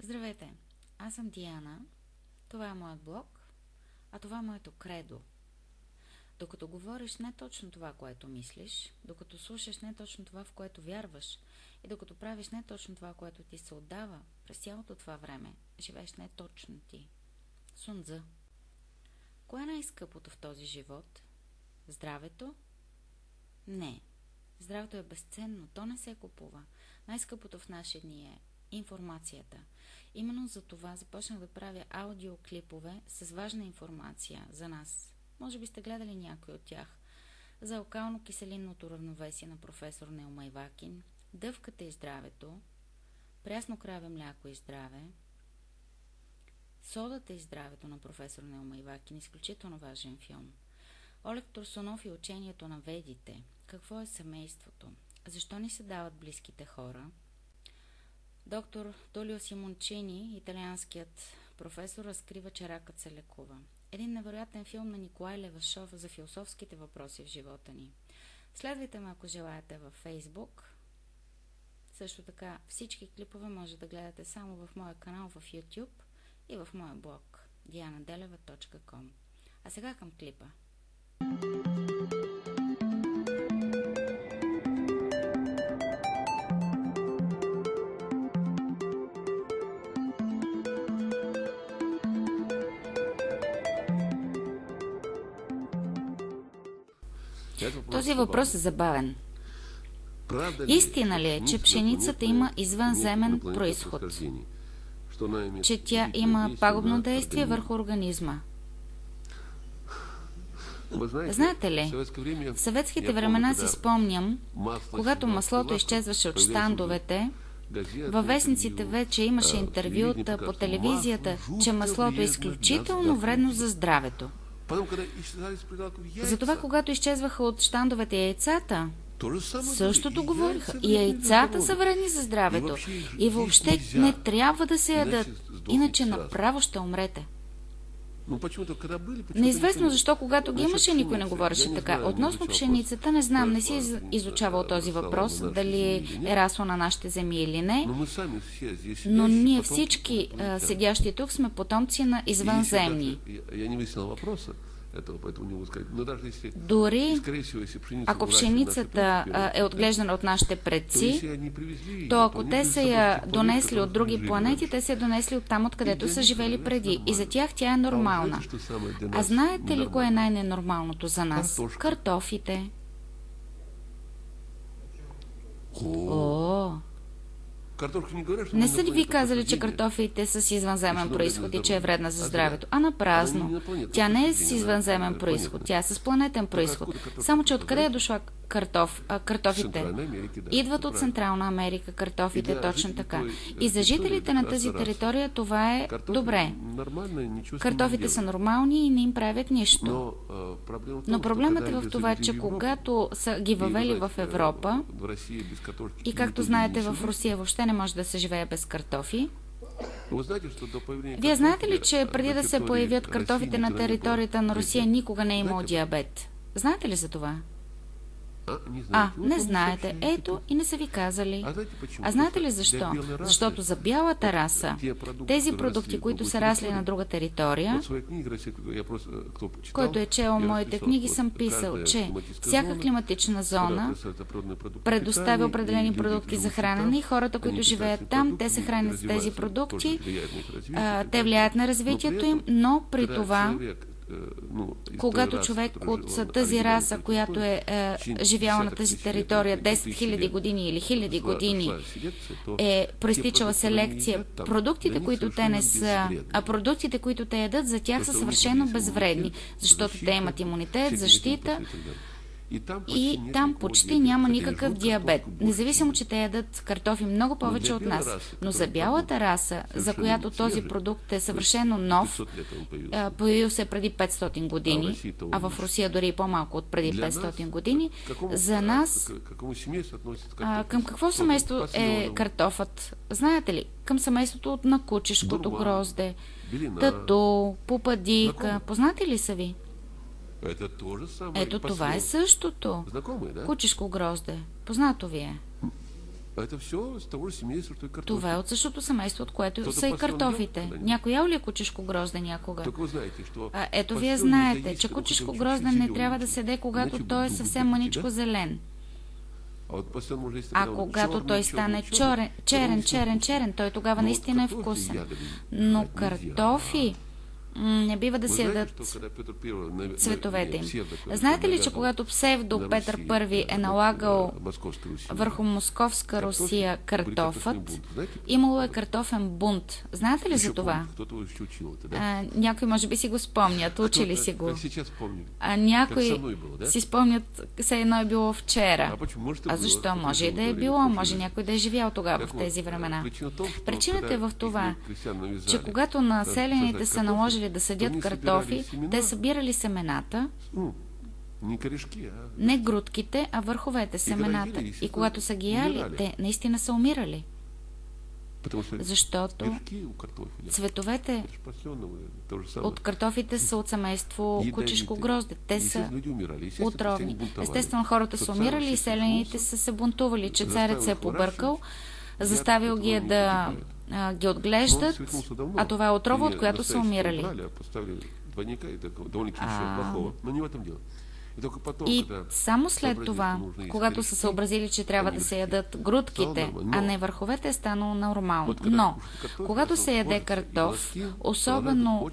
Здравейте, аз съм Диана, това е моят блог, а това е моето кредо. Докато говориш не точно това, което мислиш, докато слушаш не точно това, в което вярваш и докато правиш не точно това, което ти се отдава, през цялото това време живееш не точно ти. Сун Цзъ. Кое е най-скъпото в този живот? Здравето? Не. Здравето е безценно, то не се купува. Най-скъпото в наши дни е информацията. Именно за това започнах да правя аудиоклипове с важна информация за нас. Може би сте гледали някой от тях. За алкално-киселинното равновесие на професор Неумайвакин, дъвката и здравето, прясно краве мляко и здраве, содата и здравето на професор Неумайвакин, изключително важен филм. Олег Турсунов и учението на ведите. Какво е семейството? Защо ни се дават близките хора? Доктор Тулио Симончини, италианският професор, разкрива, че ракът се лекува. Един невероятен филм на Николай Левашов за философските въпроси в живота ни. Следвайте ме, ако желаете, във Фейсбук. Също така всички клипове може да гледате само в моя канал в YouTube и в моя блог dianadeleva.com. А сега към клипа. Този въпрос е забавен. Истина ли е, че пшеницата има извънземен произход? Че тя има пагубно действие върху организма? Знаете ли, в съветските времена си спомням, когато маслото изчезваше от щандовете, във вестниците вече имаше интервюта по телевизията, че маслото е изключително вредно за здравето. Затова, когато изчезваха от щандовете яйцата, същото говориха. И яйцата са вредни за здравето. И въобще не трябва да се ядат, иначе направо ще умрете. Неизвестно защо, когато ги имаше, никой не говореше така. Относно пшеницата, не знам, не си изучавал този въпрос, дали е расло на нашите земи или не, но ние всички седящи тук сме потомци на извънземни. Дори ако пшеницата е отглеждана от нашите предци, то ако те са я донесли от други планети, те са я донесли от там, откъдето са живели преди. И за тях тя е нормална. А знаете ли кое е най-ненормалното за нас? Картофите. Не са ли ви казали, че картофите са с извънземен произход и че е вредна за здравето? А на празно. Тя не е с извънземен произход, тя е с планетен произход. Само, че откъде е дошла картофите? Идват от Централна Америка картофите, точно така. И за жителите на тази територия това е добре. Картофите са нормални и не им правят нищо. Но проблемът е в това, че когато са ги въвели в Европа, и както знаете, в Русия въобще не може да се живее без картофи. Вие знаете ли, че преди да се появят картофите на територията на Русия, никога не е имал диабет? Знаете ли за това? Не знаете. Ето и не са ви казали. А знаете ли защо? Защото за бялата раса, тези продукти, които са расли на друга територия, който е чел моите книги, съм писал, че всяка климатична зона предоставя определени продукти за хранене и хората, които живеят там, те се хранят с тези продукти, те влияят на развитието им, но при това когато човек от тази раса, която е живяла на тази територия 10 000 години или 1000 години, е проистичала селекция, продуктите, които те не са, а продуктите, които те ядат, за тях са съвършено безвредни, защото те имат имунитет, защита и там почти няма никакъв диабет. Независимо, че те ядат картофи много повече от нас. Но за бялата раса, за която този продукт е съвършено нов, появил се преди 500 години, а в Русия дори и по-малко от преди 500 години, за нас към какво семейство е картофът? Знаете ли? Към семейството на кучешкото грозде, тато, пупадика. Познати ли са ви? Ето това е същото. Кучешко грозде. Познато ви е. Това е от същото семейство, от което са и картофите. Някой ял ли е кучешко грозде някога? Ето вие знаете, че кучешко грозде не трябва да се яде, когато той е съвсем мъничко зелен. А когато той стане черен, той тогава наистина е вкусен. Но картофи не бива да се ядат цветовете им. Знаете ли, че когато псевдо Петър I е налагал върху Московска Русия картофът, имало е картофен бунт. Знаете ли за това? Някои може би си го спомнят, учили си го. А някои си спомнят, все едно е било вчера. А защо? Може и да е било, може някой да е живял тогава в тези времена. Причината е в това, че когато населените са наложили да съдят картофи, те събирали семената, не грудките, а върховете, семената. И когато са ги яли, те наистина са умирали. Защото цветовете от картофите са от семейство кучешко грозде. Те са отровни. Естествено, хората са умирали и селените са се бунтували, че царят се е побъркал, заставил ги да ги отглеждат, а това е отрова, от която са умирали. И само след това, когато са съобразили, че трябва да се ядат грудките, а не върховете, е станало нормално. Но, когато се яде картоф, особено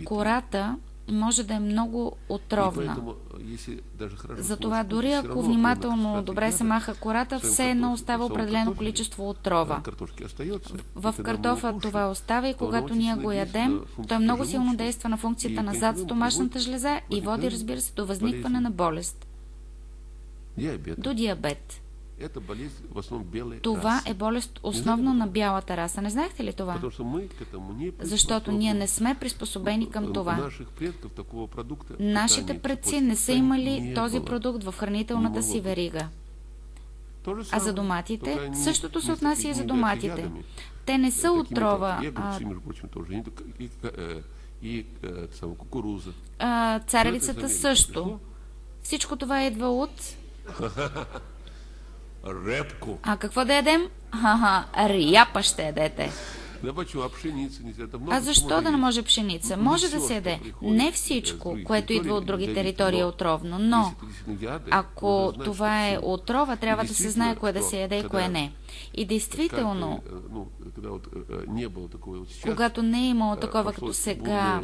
кората може да е много отровна. Затова дори ако внимателно добре се маха кората, все едно остава определено количество отрова. В картофа това остава и когато ние го ядем, той много силно действа на функцията на задстомашната жлеза и води, разбира се, до възникване на болест. До диабет. Това е болест основно на бялата раса. Не знаехте ли това? Защото ние не сме приспособени към това. Нашите предци не са имали този продукт в хранителната си верига. А за доматите, същото се отнася и за доматите. Те не са отрова. Царевицата също. Всичко това идва от... Репку. А какво да ядем? Ряпа ще ядете. А защо да не може пшеница? Може да се яде. Не всичко, което идва от други територии е отровно, но ако това е отрова, трябва да се знае кое да се яде и кое не. И действително, когато не е имало такова като сега,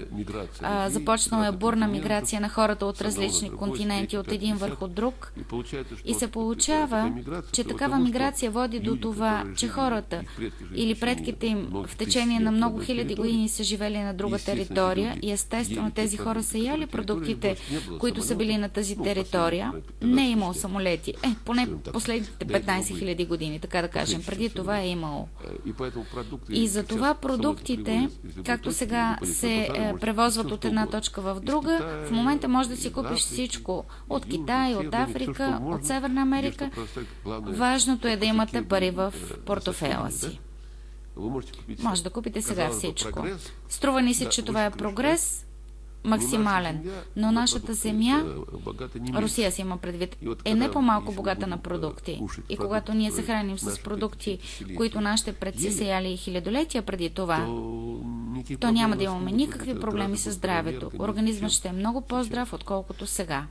започнала е бурна миграция на хората от различни континенти, от един върху друг, и се получава, че такава миграция води до това, че хората или предките им в течение на много хиляди години са живели на друга територия и естествено тези хора са яли продуктите, които са били на тази територия. Не е имало самолети. Поне последните 15 хиляди години, така да кажем. Преди това е имало. И за това продуктите, както сега се превозват от една точка в друга, в момента може да си купиш всичко от Китай, от Африка, от Северна Америка. Важното е да имате пари в портофела си. Може да купите сега всичко. Струва ни се, че това е прогрес максимален, но нашата земя, Русия си има предвид, е не по-малко богата на продукти. И когато ние се храним с продукти, които нашите предци са яли хилядолетия преди това, то няма да имаме никакви проблеми с здравето. Организмът ще е много по-здрав, отколкото сега.